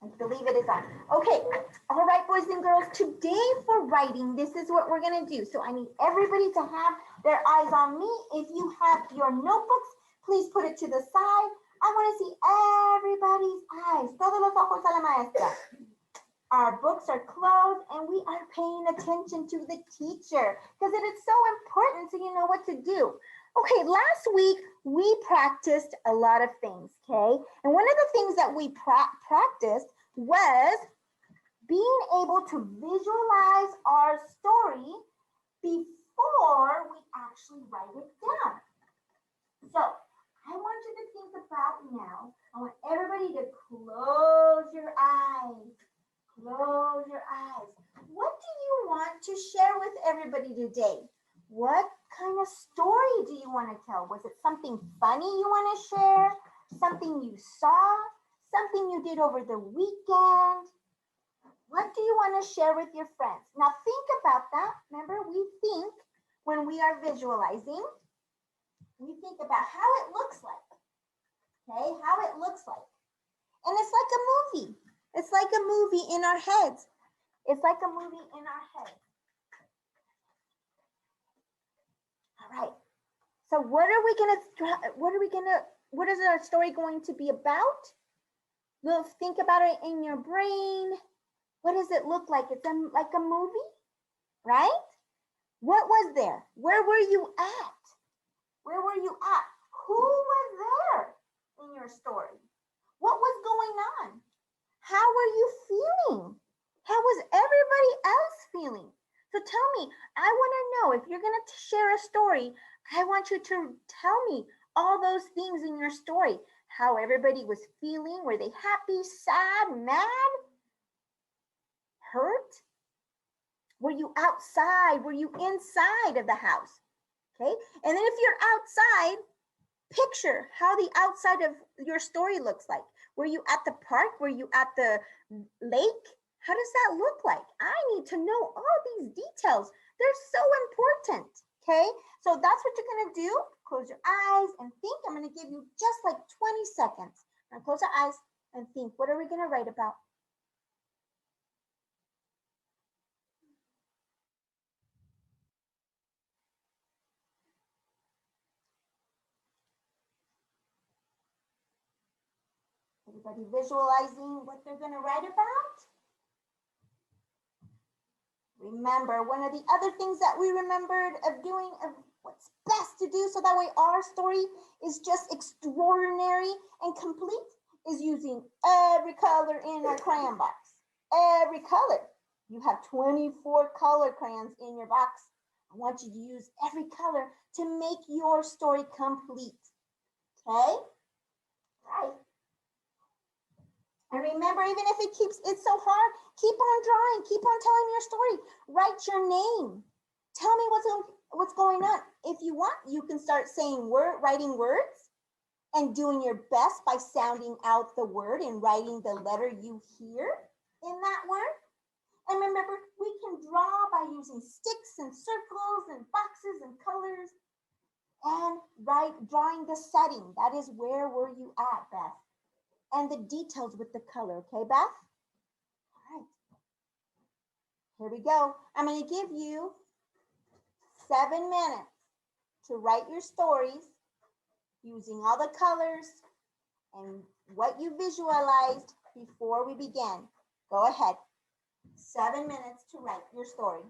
I believe it is on. Okay, all right, boys and girls, today for writing, this is what we're gonna do. So I need everybody to have their eyes on me. If you have your notebooks, please put it to the side. I wanna see everybody's eyes. Todos los ojos a la maestra. Our books are closed and we are paying attention to the teacher because it is so important so you know what to do. Okay, last week we practiced a lot of things, okay? And one of the things that we practiced was being able to visualize our story before we actually write it down. So I want you to think about now, I want everybody to close your eyes. Close your eyes. What do you want to share with everybody today? What kind of story do you want to tell? Was it something funny you want to share? Something you saw? Something you did over the weekend? What do you want to share with your friends? Now think about that. Remember, we think when we are visualizing, we think about how it looks like. Okay, how it looks like. And it's like a movie. It's like a movie in our heads. It's like a movie in our heads. All right. So what is our story going to be about? Well, think about it in your brain. What does it look like? It's like a movie, right? What was there? Where were you at? Where were you at? Who was there in your story? What was going on? How were you feeling? How was everybody else feeling? So tell me, I want to know if you're going to share a story, I want you to tell me all those things in your story. How everybody was feeling. Were they happy, sad, mad, hurt? Were you outside? Were you inside of the house? Okay. And then if you're outside, picture how the outside of your story looks like. Were you at the park? Were you at the lake? How does that look like? I need to know all these details. They're so important, okay? So that's what you're gonna do. Close your eyes and think. I'm gonna give you just like 20 seconds. Now close your eyes and think, what are we gonna write about? Everybody visualizing what they're gonna write about? Remember, one of the other things that we remembered of doing, of what's best to do so that way our story is just extraordinary and complete, is using every color in our crayon box. Every color. You have 24 color crayons in your box. I want you to use every color to make your story complete. Okay? Right. And remember, even if it's so hard, keep on drawing, keep on telling your story. Write your name. Tell me what's going on. If you want, you can start saying writing words and doing your best by sounding out the word and writing the letter you hear in that word. And remember, we can draw by using sticks and circles and boxes and colors and drawing the setting. That is, where were you at, Beth? And the details with the color, okay, Beth? All right. Here we go. I'm going to give you 7 minutes to write your stories using all the colors and what you visualized before we begin. Go ahead. 7 minutes to write your story.